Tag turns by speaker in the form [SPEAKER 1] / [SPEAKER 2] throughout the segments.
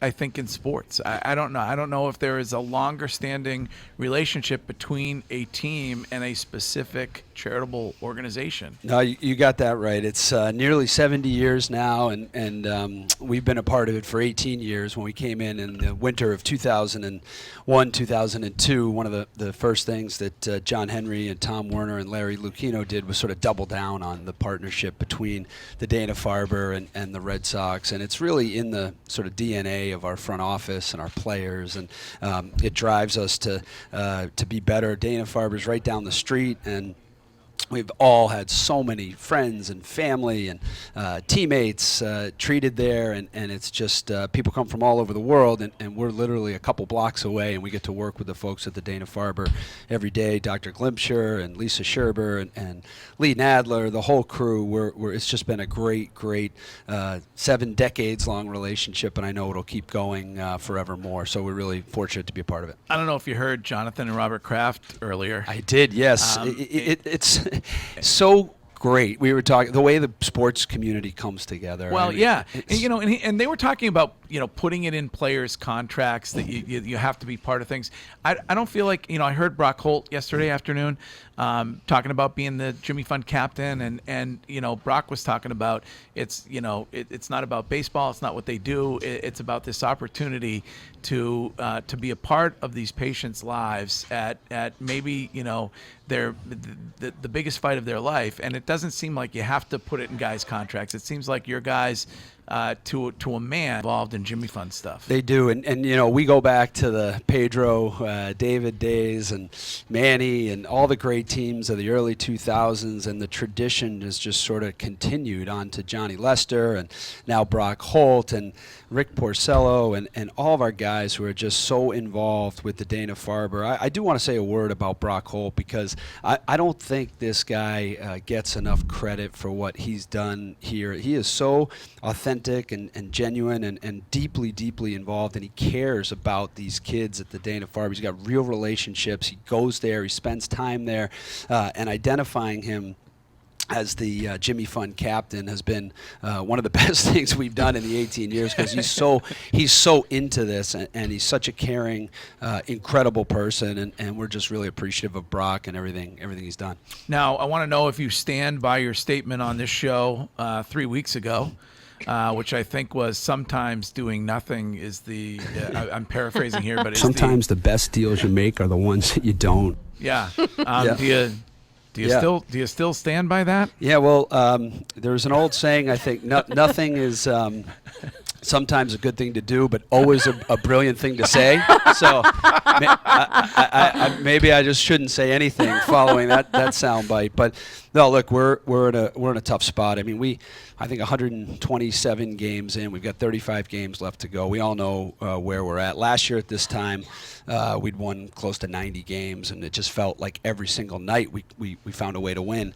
[SPEAKER 1] I think in sports. I don't know. I don't know if there is a longer standing relationship between a team and a specific charitable organization.
[SPEAKER 2] No, you got that right. It's nearly 70 years now, and we've been a part of it for 18 years. When we came in the winter of 2001, 2002, one of the first things that John Henry and Tom Werner and Larry Lucchino did was sort of double down on the partnership between the Dana-Farber and the Red Sox, and it's really in the sort of DNA of our front office and our players, and it drives us to be better. Dana-Farber's right down the street, and we've all had so many friends and family and teammates treated there, and it's just people come from all over the world, and we're literally a couple blocks away, and we get to work with the folks at the Dana-Farber every day, Dr. Glimpsher and Lisa Scherber and Lee Nadler, the whole crew. It's just been a great 7 decades long relationship, and I know it'll keep going forevermore, so we're really fortunate to be a part of it.
[SPEAKER 1] I don't know if you heard Jonathan and Robert Kraft earlier.
[SPEAKER 2] I did, yes. It's so great. We were talking the way the sports community comes together.
[SPEAKER 1] Well, yeah, and they were talking about putting it in players' contracts that you have to be part of things. I don't feel like I heard Brock Holt yesterday afternoon talking about being the Jimmy Fund captain, and Brock was talking about it's not about baseball, it's not what they do, it's about this opportunity to be a part of these patients' lives at maybe their the biggest fight of their life, and it doesn't seem like you have to put it in guys' contracts. It seems like your guys to a man involved in Jimmy Fund stuff.
[SPEAKER 2] They do, and we go back to the Pedro, David days, and Manny, and all the great teams of the early 2000s, and the tradition has just sort of continued on to Johnny Lester, and now Brock Holt, and Rick Porcello, and all of our guys who are just so involved with the Dana-Farber. I do want to say a word about Brock Holt, because I don't think this guy gets enough credit for what he's done here. He is so authentic and genuine and deeply involved, and he cares about these kids at the Dana-Farber. He's got real relationships. He goes there, he spends time there, and identifying him as the Jimmy Fund captain has been one of the best things we've done in the 18 years, because he's so into this, and he's such a caring, incredible person, and we're just really appreciative of Brock and everything he's done. Now,
[SPEAKER 1] I want to know if you stand by your statement on this show 3 weeks ago, which I think was sometimes doing nothing is the I'm paraphrasing here, but
[SPEAKER 2] sometimes the best deals you make are the ones that you don't.
[SPEAKER 1] Yeah. Do you still stand by that?
[SPEAKER 2] Yeah, well, there's an old saying, I think, nothing is sometimes a good thing to do, but always a brilliant thing to say. So maybe I just shouldn't say anything following that soundbite. But no, look, we're in a tough spot. I mean, I think 127 games in. We've got 35 games left to go. We all know where we're at. Last year at this time, we'd won close to 90 games, and it just felt like every single night we found a way to win.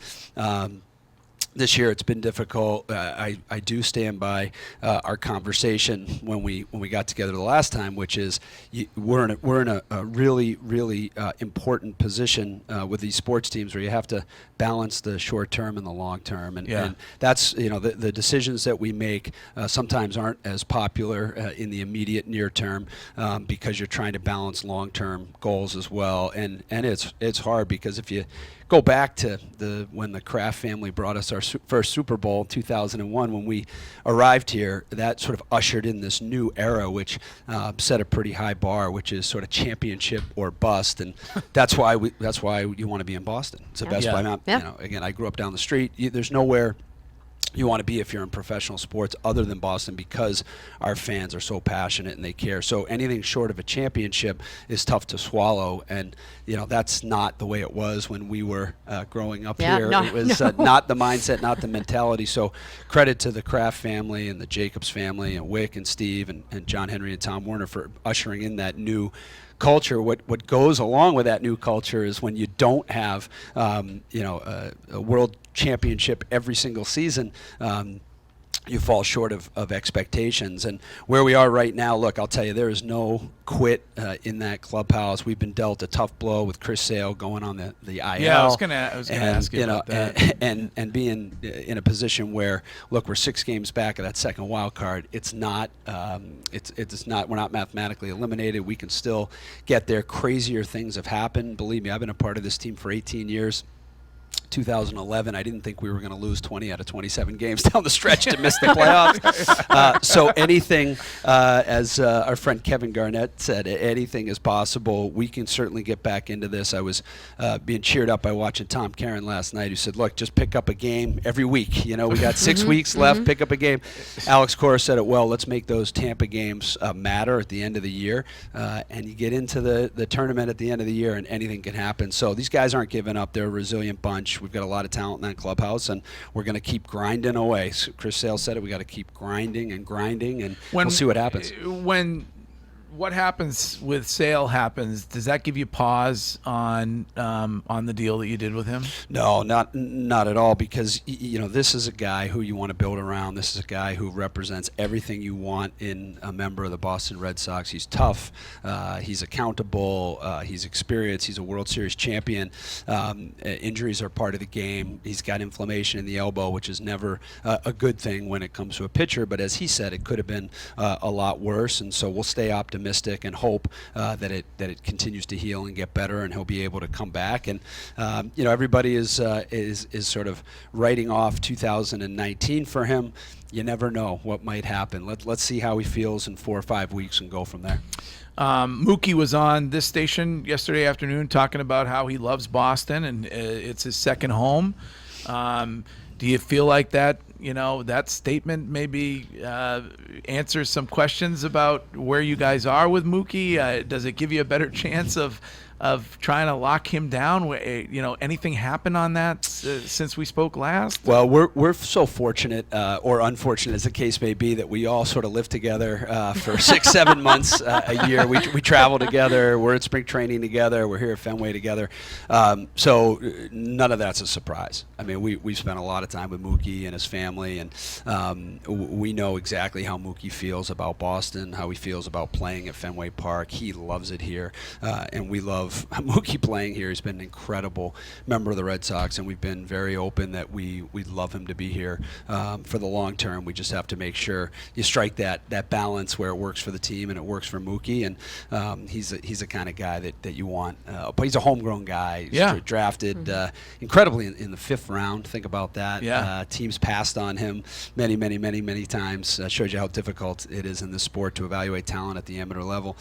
[SPEAKER 2] This year it's been difficult. I do stand by our conversation when we got together the last time, which is we're in a really important position with these sports teams where you have to balance the short term and the long term, and that's the decisions that we make sometimes aren't as popular in the immediate near term because you're trying to balance long term goals as well, and it's hard, because if you go back to when the Kraft family brought us our first Super Bowl in 2001, when we arrived here, that sort of ushered in this new era, which set a pretty high bar, which is sort of championship or bust, and that's why you want to be in Boston. It's the best place. Again, I grew up down the street. There's nowhere you want to be if you're in professional sports other than Boston, because our fans are so passionate and they care. So anything short of a championship is tough to swallow, and that's not the way it was when we were growing up here. It was not the mindset, not the mentality. So credit to the Kraft family and the Jacobs family and Wick and Steve and John Henry and Tom Werner for ushering in that new culture. What goes along with that new culture is when you don't have a world championship every single season, you fall short of expectations. And where we are right now, look, I'll tell you, there is no quit in that clubhouse. We've been dealt a tough blow with Chris Sale going on the IL.
[SPEAKER 1] Yeah, I was gonna ask you about that.
[SPEAKER 2] And being in a position where, look, we're 6 games back of that second wild card. It's not, it's not. We're not mathematically eliminated. We can still get there. Crazier things have happened. Believe me, I've been a part of this team for 18 years. 2011, I didn't think we were going to lose 20 out of 27 games down the stretch to miss the playoffs. So anything, as our friend Kevin Garnett said, anything is possible. We can certainly get back into this. I was being cheered up by watching Tom Caron last night, who said, look, just pick up a game every week. You know, we got 6 weeks left, pick up a game. Alex Cora said it well, let's make those Tampa games matter at the end of the year. And you get into the tournament at the end of the year and anything can happen. So these guys aren't giving up. They're a resilient bunch. We've got a lot of talent in that clubhouse, and we're going to keep grinding away. So Chris Sale said it. We got to keep grinding, and we'll see what happens.
[SPEAKER 1] When what happens with Sale happens, does that give you pause on the deal that you did with him?
[SPEAKER 2] No, not at all, because you know, this is a guy who you want to build around. This is a guy who represents everything you want in a member of the Boston Red Sox. He's tough, he's accountable, he's experienced, he's a World Series champion. Injuries are part of the game. He's got inflammation in the elbow, which is never a good thing when it comes to a pitcher, but as he said, it could have been a lot worse, and so we'll stay optimistic and hope that it continues to heal and get better, and he'll be able to come back. And you know, everybody is sort of writing off 2019 for him. You never know what might happen. Let's see how he feels in 4 or 5 weeks and go from there.
[SPEAKER 1] Mookie was on this station yesterday afternoon talking about how he loves Boston and it's his second home. Do you feel like that, you know, that statement maybe answers some questions about where you guys are with Mookie? Does it give you a better chance of trying to lock him down? You know, anything happen on that since we spoke last?
[SPEAKER 2] Well, we're so fortunate, or unfortunate as the case may be, that we all sort of live together for 6-7 months a year. We travel together. We're at spring training together. We're here at Fenway together. So none of that's a surprise. I mean, we spent a lot of time with Mookie and his family, and we know exactly how Mookie feels about Boston, how he feels about playing at Fenway Park. He loves it here, and we love Mookie playing here. He's been an incredible member of the Red Sox, and we've been very open that we'd love him to be here for the long term. We just have to make sure you strike that balance where it works for the team and it works for Mookie, and he's the kind of guy that you want. But he's a homegrown guy. He's drafted incredibly in the 5th round. Think about that.
[SPEAKER 1] Yeah.
[SPEAKER 2] Teams passed on him many times. Shows you how difficult it is in this sport to evaluate talent at the amateur level.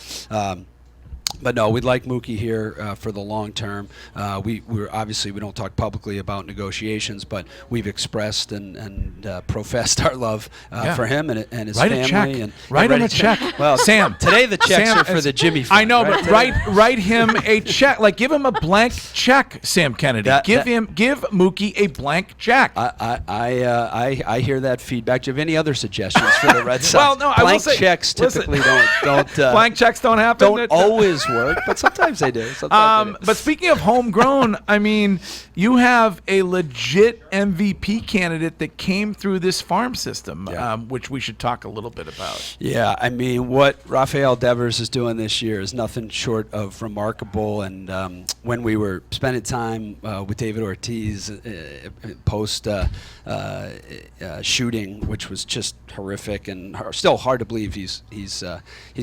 [SPEAKER 2] But no, we'd like Mookie here for the long term. We're obviously, we don't talk publicly about negotiations, but we've expressed and professed our love for him and his family.
[SPEAKER 1] Write him a check.
[SPEAKER 2] Well,
[SPEAKER 1] Sam,
[SPEAKER 2] today the checks are for the Jimmy Fund.
[SPEAKER 1] I know,
[SPEAKER 2] right?
[SPEAKER 1] but write him a check. Like, give him a blank check, Sam Kennedy. Give Mookie a blank check.
[SPEAKER 2] I hear that feedback. Do you have any other suggestions for the Red Sox?
[SPEAKER 1] Well, no, I will say,
[SPEAKER 2] checks typically don't
[SPEAKER 1] blank checks don't happen.
[SPEAKER 2] Don't always work, but sometimes they do.
[SPEAKER 1] But speaking of homegrown, I mean, you have a legit MVP candidate that came through this farm system, which we should talk a little bit about.
[SPEAKER 2] Yeah, I mean, what Rafael Devers is doing this year is nothing short of remarkable. And when we were spending time with David Ortiz post shooting, which was just horrific and still hard to believe he's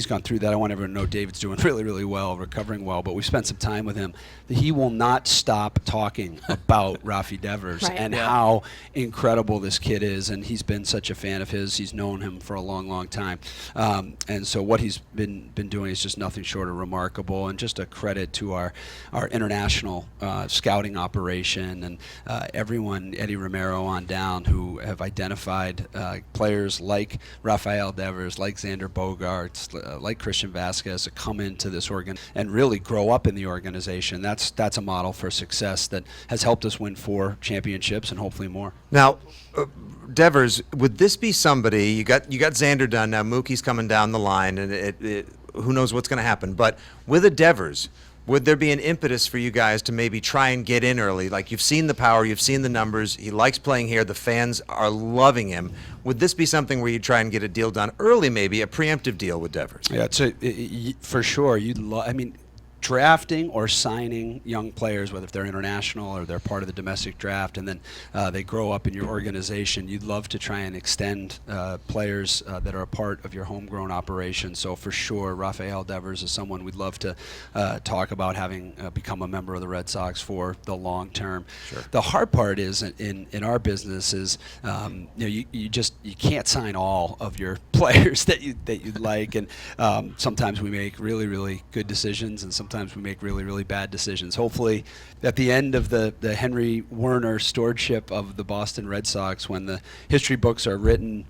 [SPEAKER 2] gone through that. I want everyone to know David's doing really well, recovering well, but we spent some time with him. He will not stop talking about Rafi Devers and how incredible this kid is, and he's been such a fan of his. He's known him for a long time, and so what he's been doing is just nothing short of remarkable, and just a credit to our international scouting operation and everyone, Eddie Romero on down, who have identified players like Rafael Devers, like Xander Bogaerts, like Christian Vasquez to come into this organ and really grow up in the organization. That's a model for success that has helped us win 4 championships and hopefully more.
[SPEAKER 3] Now, Devers, would this be somebody, you got Xander done, now Mookie's coming down the line, and who knows what's going to happen, but with a Devers, would there be an impetus for you guys to maybe try and get in early? Like, you've seen the power, you've seen the numbers, he likes playing here, the fans are loving him. Would this be something where you try and get a deal done early, maybe a preemptive deal with Devers?
[SPEAKER 2] Yeah, for sure. I mean, drafting or signing young players, whether if they're international or they're part of the domestic draft, and then they grow up in your organization, you'd love to try and extend players that are a part of your homegrown operation. So for sure, Rafael Devers is someone we'd love to talk about having become a member of the Red Sox for the long term.
[SPEAKER 3] Sure.
[SPEAKER 2] The hard part is in our business is you can't sign all of your players that you'd like, and sometimes we make really good decisions, and sometimes we make really bad decisions. Hopefully, at the end of the Henry Werner stewardship of the Boston Red Sox, when the history books are written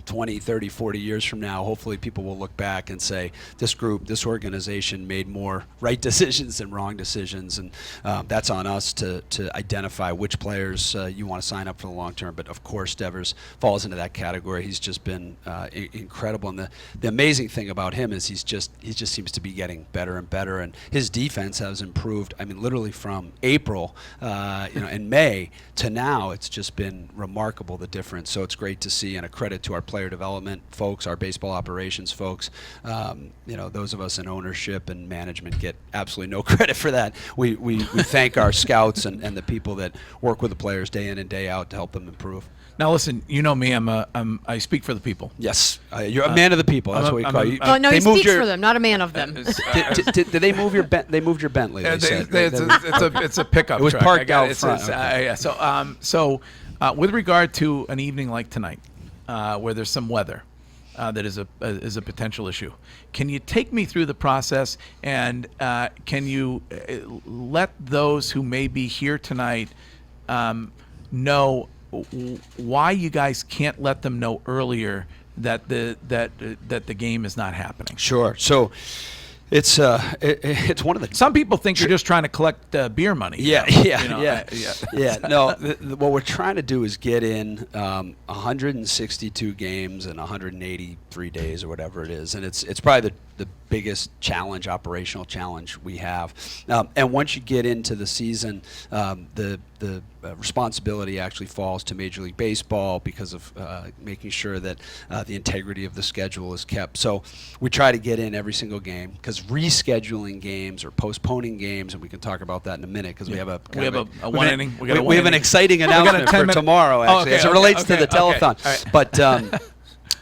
[SPEAKER 2] 20, 30, 40 years from now, hopefully people will look back and say, this group, this organization made more right decisions than wrong decisions, and that's on us to identify which players you want to sign up for the long term. But of course, Devers falls into that category. He's just been incredible, and the amazing thing about him is he just seems to be getting better and better, and his defense has improved. I mean, literally from April, in May to now, it's just been remarkable, the difference. So it's great to see, and a credit to our player development folks, our baseball operations folks. Those of us in ownership and management get absolutely no credit for that. We thank our scouts and the people that work with the players day in and day out to help them improve.
[SPEAKER 1] Now listen, you know me. I speak for the people.
[SPEAKER 2] Yes, you're a man of the people. That's what we call you.
[SPEAKER 4] Oh no, he speaks for them, not a man of them.
[SPEAKER 2] Did they move your They moved your Bentley.
[SPEAKER 1] It's a pickup.
[SPEAKER 2] It was
[SPEAKER 1] truck.
[SPEAKER 2] parked out
[SPEAKER 1] front.
[SPEAKER 2] front.
[SPEAKER 1] Yeah. So with regard to an evening like tonight, where there's some weather that is a potential issue, can you take me through the process, and can you let those who may be here tonight know why you guys can't let them know earlier that the game is not happening?
[SPEAKER 2] Sure. So it's one of the.
[SPEAKER 1] Some people think you're just trying to collect beer money.
[SPEAKER 2] Yeah. No, what we're trying to do is get in 162 games in 183 days or whatever it is, and it's probably the biggest operational challenge we have. And once you get into the season, the responsibility actually falls to Major League Baseball because of making sure that the integrity of the schedule is kept. So we try to get in every single game, because rescheduling games or postponing games, and we can talk about that in a minute, because we have a
[SPEAKER 1] one inning.
[SPEAKER 2] We have an exciting announcement for tomorrow, actually, as it relates to the telethon.
[SPEAKER 1] Right.
[SPEAKER 2] But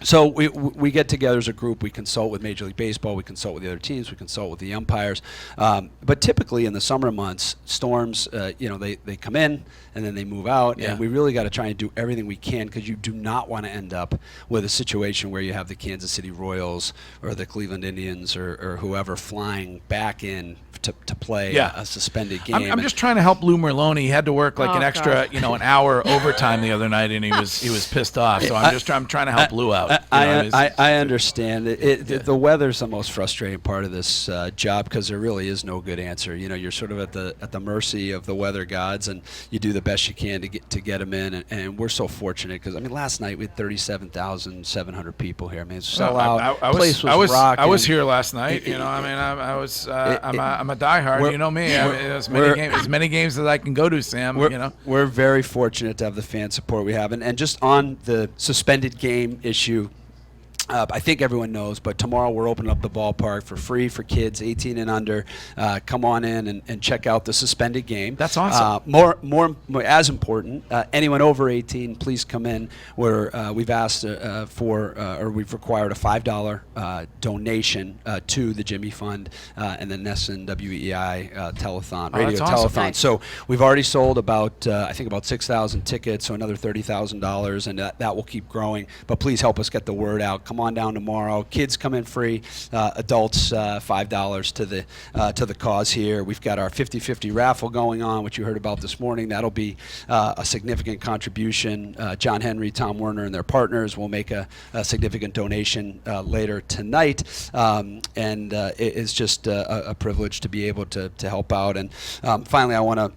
[SPEAKER 2] so we get together as a group. We consult with Major League Baseball. We consult with the other teams. We consult with the umpires. But typically in the summer months, storms, they come in and then they move out.
[SPEAKER 1] Yeah.
[SPEAKER 2] And we really got to try and do everything we can, because you do not want to end up with a situation where you have the Kansas City Royals or the Cleveland Indians or whoever flying back in to play a suspended game.
[SPEAKER 1] I'm just trying to help Lou Merlone. He had to work an extra, an hour overtime the other night, and he was pissed off. So I'm trying to help Lou out.
[SPEAKER 2] I understand. The weather's the most frustrating part of this job, because there really is no good answer. You're sort of at the mercy of the weather gods, and you do the best you can to get them in. And we're so fortunate, because last night we had 37,700 people here. It's sell out. Place was rocking.
[SPEAKER 1] I was here last night. I'm a diehard. You know me. As many games as I can go to, Sam.
[SPEAKER 2] We're very fortunate to have the fan support we have, and just on the suspended game issue. I think everyone knows, but tomorrow we're opening up the ballpark for free for kids 18 and under. Come on in and check out the suspended game.
[SPEAKER 1] That's awesome.
[SPEAKER 2] More as important, anyone over 18, please come in. We've asked or we've required a $5 donation to the Jimmy Fund and the NESN WEI telethon, radio
[SPEAKER 1] that's awesome.
[SPEAKER 2] telethon.
[SPEAKER 4] Nice.
[SPEAKER 2] So we've already sold about 6,000 tickets, so another $30,000, and that will keep growing. But please help us get the word out. Come on down tomorrow. Kids come in free. Adults $5 to the cause here. We've got our 50-50 raffle going on, which you heard about this morning. That'll be a significant contribution. John Henry, Tom Werner, and their partners will make a significant donation later tonight. And it is just a privilege to be able to help out. And finally, I want to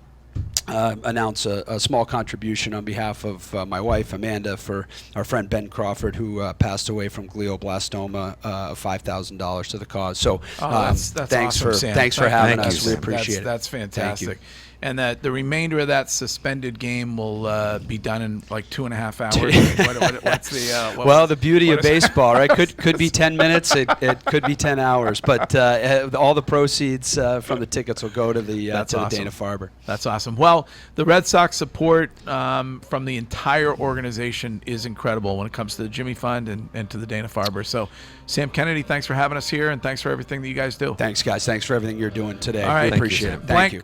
[SPEAKER 2] announce a small contribution on behalf of my wife Amanda for our friend Ben Crawford, who passed away from glioblastoma, of $5,000 to the cause. So
[SPEAKER 1] that's
[SPEAKER 2] thanks
[SPEAKER 1] awesome,
[SPEAKER 2] for
[SPEAKER 1] Sam.
[SPEAKER 2] thanks for having
[SPEAKER 3] Thank you,
[SPEAKER 2] us. We
[SPEAKER 3] Sam.
[SPEAKER 2] appreciate it.
[SPEAKER 1] That's
[SPEAKER 2] Thank
[SPEAKER 1] fantastic.
[SPEAKER 2] you.
[SPEAKER 1] And that the remainder of that suspended game will be done in like 2.5 hours. What's the
[SPEAKER 2] Well, the beauty
[SPEAKER 1] what
[SPEAKER 2] of
[SPEAKER 1] is-
[SPEAKER 2] baseball, right? Could be 10 minutes. It could be 10 hours. But all the proceeds from the tickets will go to the
[SPEAKER 1] That's awesome.
[SPEAKER 2] Dana-Farber.
[SPEAKER 1] That's awesome. Well, the Red Sox support from the entire organization is incredible when it comes to the Jimmy Fund and to the Dana-Farber. So, Sam Kennedy, thanks for having us here, and thanks for everything that you guys do.
[SPEAKER 2] Thanks, guys. Thanks for everything you're doing today.
[SPEAKER 1] All right.
[SPEAKER 2] We
[SPEAKER 1] Thank you,
[SPEAKER 2] appreciate
[SPEAKER 3] Sam.
[SPEAKER 2] it. Thank
[SPEAKER 1] Blank
[SPEAKER 2] you.